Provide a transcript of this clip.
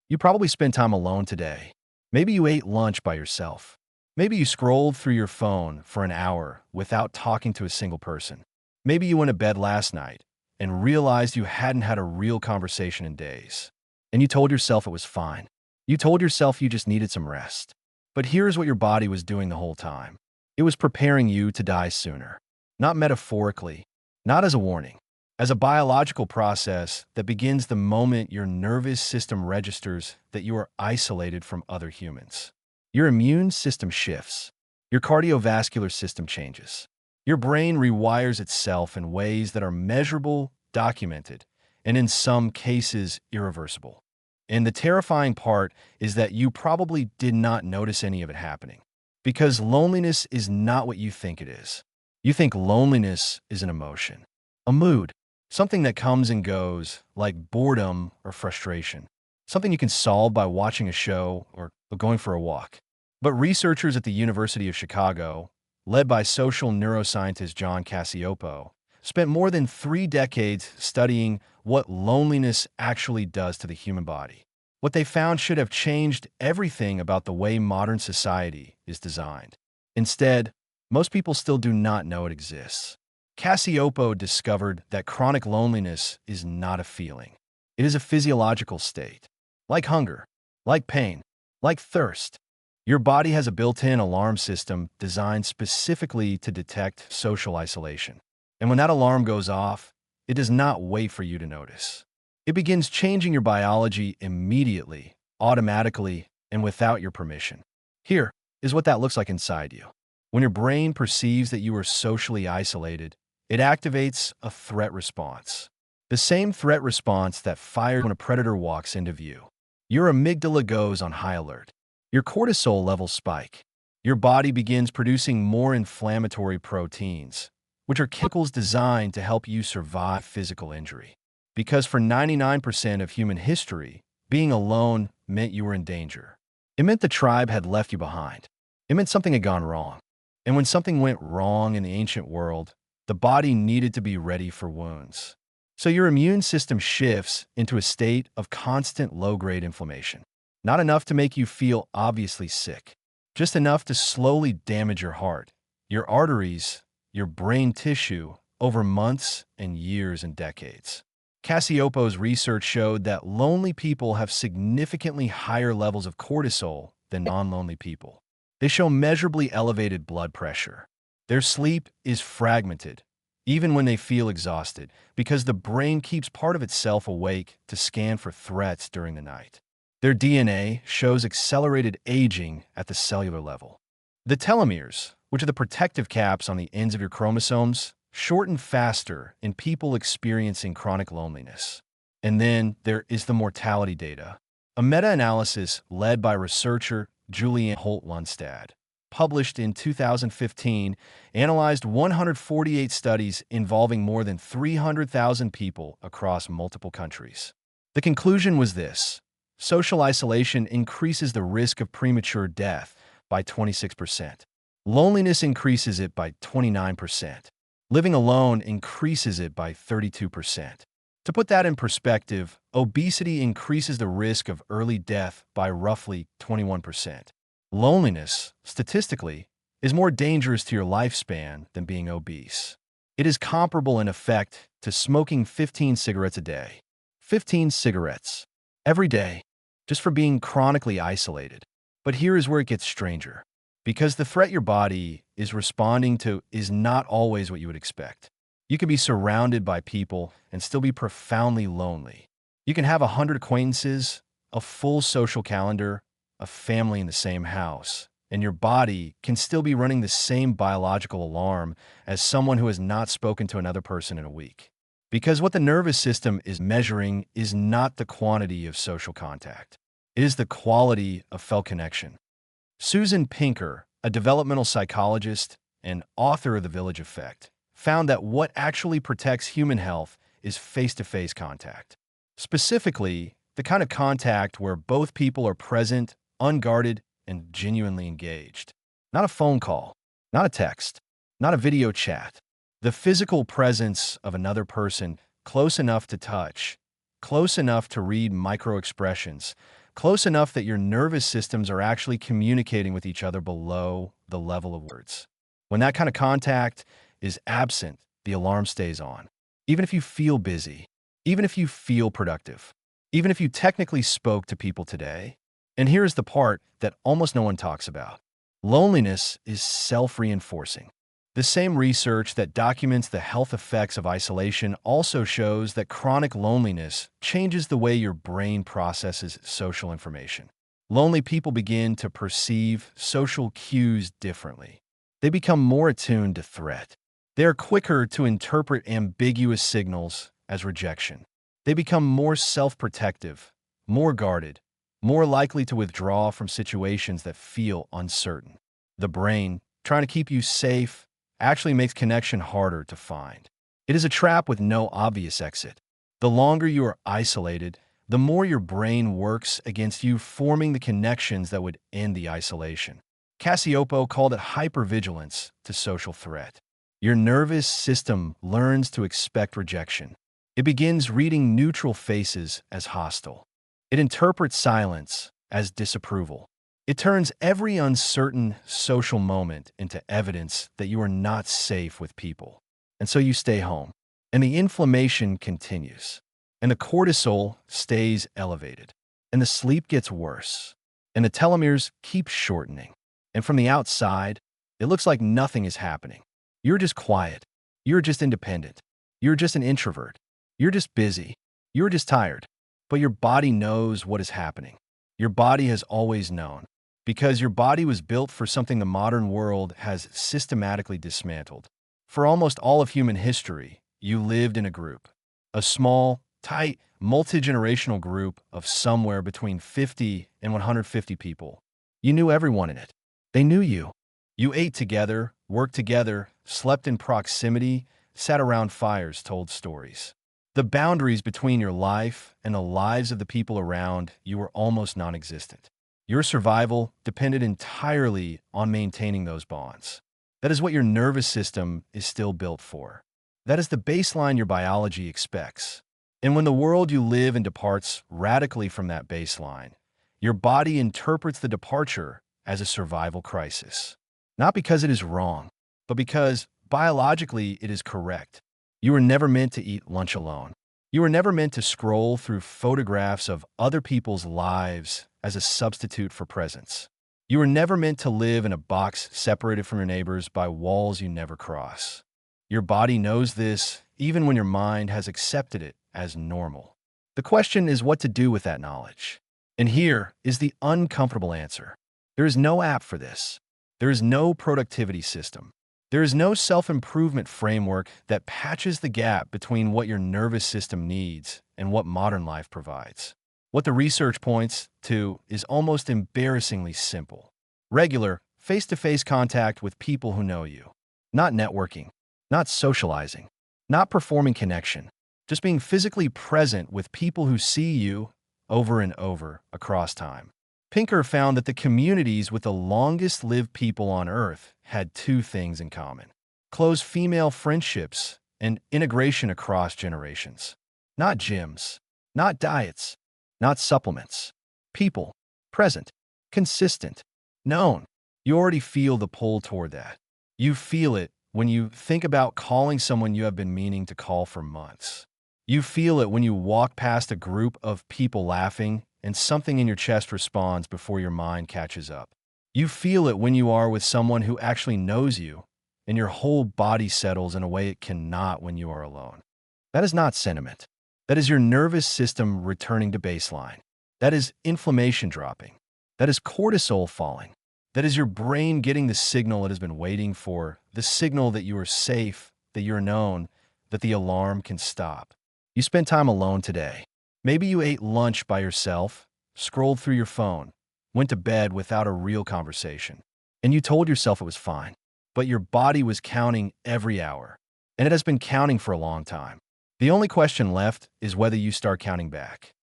You probably spent time alone today. Maybe you ate lunch by yourself. Maybe you scrolled through your phone for an hour without talking to a single person. Maybe you went to bed last night and realized you hadn't had a real conversation in days. And you told yourself it was fine. You told yourself you just needed some rest. But here's what your body was doing the whole time. It was preparing you to die sooner. Not metaphorically, not as a warning, as a biological process that begins the moment your nervous system registers that you are isolated from other humans. Your immune system shifts. Your cardiovascular system changes. Your brain rewires itself in ways that are measurable, documented, and in some cases, irreversible. And the terrifying part is that you probably did not notice any of it happening. Because loneliness is not what you think it is. You think loneliness is an emotion, a mood, something that comes and goes, like boredom or frustration. Something you can solve by watching a show or going for a walk. But researchers at the University of Chicago, led by social neuroscientist John Cacioppo, spent more than 3 decades studying what loneliness actually does to the human body. What they found should have changed everything about the way modern society is designed. Instead, most people still do not know it exists. Cacioppo discovered that chronic loneliness is not a feeling. It is a physiological state. Like hunger, like pain, like thirst. Your body has a built-in alarm system designed specifically to detect social isolation. And when that alarm goes off, it does not wait for you to notice. It begins changing your biology immediately, automatically, and without your permission. Here is what that looks like inside you. When your brain perceives that you are socially isolated, it activates a threat response. The same threat response that fires when a predator walks into view. Your amygdala goes on high alert. Your cortisol levels spike. Your body begins producing more inflammatory proteins, which are chemicals designed to help you survive physical injury. Because for 99% of human history, being alone meant you were in danger. It meant the tribe had left you behind. It meant something had gone wrong. And when something went wrong in the ancient world, the body needed to be ready for wounds. So your immune system shifts into a state of constant low-grade inflammation. Not enough to make you feel obviously sick, just enough to slowly damage your heart, your arteries, your brain tissue over months and years and decades. Cacioppo's research showed that lonely people have significantly higher levels of cortisol than non-lonely people. They show measurably elevated blood pressure. Their sleep is fragmented, even when they feel exhausted, because the brain keeps part of itself awake to scan for threats during the night. Their DNA shows accelerated aging at the cellular level. The telomeres, which are the protective caps on the ends of your chromosomes, shorten faster in people experiencing chronic loneliness. And then there is the mortality data. A meta-analysis led by researcher Holt-Lunstad, published in 2015, analyzed 148 studies involving more than 300,000 people across multiple countries. The conclusion was this: social isolation increases the risk of premature death by 26%. Loneliness increases it by 29%. Living alone increases it by 32%. To put that in perspective, obesity increases the risk of early death by roughly 21%. Loneliness, statistically, is more dangerous to your lifespan than being obese. It is comparable in effect to smoking 15 cigarettes a day. 15 cigarettes every day, just for being chronically isolated. But here is where it gets stranger. Because the threat your body is responding to is not always what you would expect. You can be surrounded by people and still be profoundly lonely. You can have 100 acquaintances, a full social calendar, a family in the same house, and your body can still be running the same biological alarm as someone who has not spoken to another person in a week. Because what the nervous system is measuring is not the quantity of social contact. It is the quality of felt connection. Susan Pinker, a developmental psychologist and author of The Village Effect, found that what actually protects human health is face-to-face contact. Specifically, the kind of contact where both people are present, unguarded, and genuinely engaged. Not a phone call, not a text, not a video chat. The physical presence of another person close enough to touch, close enough to read micro-expressions, close enough that your nervous systems are actually communicating with each other below the level of words. When that kind of contact is absent, the alarm stays on. Even if you feel busy, even if you feel productive, even if you technically spoke to people today. And here's the part that almost no one talks about. Loneliness is self-reinforcing. The same research that documents the health effects of isolation also shows that chronic loneliness changes the way your brain processes social information. Lonely people begin to perceive social cues differently. They become more attuned to threat. They are quicker to interpret ambiguous signals as rejection. They become more self-protective, more guarded, more likely to withdraw from situations that feel uncertain. The brain, trying to keep you safe, actually makes connection harder to find. It is a trap with no obvious exit. The longer you are isolated, the more your brain works against you forming the connections that would end the isolation. Cacioppo called it hypervigilance to social threat. Your nervous system learns to expect rejection. It begins reading neutral faces as hostile. It interprets silence as disapproval. It turns every uncertain social moment into evidence that you are not safe with people. And so you stay home. And the inflammation continues. And the cortisol stays elevated. And the sleep gets worse. And the telomeres keep shortening. And from the outside, it looks like nothing is happening. You're just quiet. You're just independent. You're just an introvert. You're just busy. You're just tired. But your body knows what is happening. Your body has always known. Because your body was built for something the modern world has systematically dismantled. For almost all of human history, you lived in a group. A small, tight, multi-generational group of somewhere between 50 and 150 people. You knew everyone in it. They knew you. You ate together, worked together, slept in proximity, sat around fires, told stories. The boundaries between your life and the lives of the people around you were almost non-existent. Your survival depended entirely on maintaining those bonds. That is what your nervous system is still built for. That is the baseline your biology expects. And when the world you live in departs radically from that baseline, your body interprets the departure as a survival crisis. Not because it is wrong, but because biologically it is correct. You were never meant to eat lunch alone. You were never meant to scroll through photographs of other people's lives as a substitute for presence. You were never meant to live in a box separated from your neighbors by walls you never cross. Your body knows this even when your mind has accepted it as normal. The question is what to do with that knowledge. And here is the uncomfortable answer. There is no app for this. There is no productivity system. There is no self-improvement framework that patches the gap between what your nervous system needs and what modern life provides. What the research points to is almost embarrassingly simple. Regular, face-to-face contact with people who know you. Not networking, not socializing, not performing connection. Just being physically present with people who see you over and over across time. Pinker found that the communities with the longest-lived people on Earth had two things in common: close female friendships and integration across generations. Not gyms, not diets, not supplements. People, present, consistent, known. You already feel the pull toward that. You feel it when you think about calling someone you have been meaning to call for months. You feel it when you walk past a group of people laughing and something in your chest responds before your mind catches up. You feel it when you are with someone who actually knows you, and your whole body settles in a way it cannot when you are alone. That is not sentiment. That is your nervous system returning to baseline. That is inflammation dropping. That is cortisol falling. That is your brain getting the signal it has been waiting for, the signal that you are safe, that you're known, that the alarm can stop. You spent time alone today. Maybe you ate lunch by yourself, scrolled through your phone, went to bed without a real conversation, and you told yourself it was fine. But your body was counting every hour, and it has been counting for a long time. The only question left is whether you start counting back.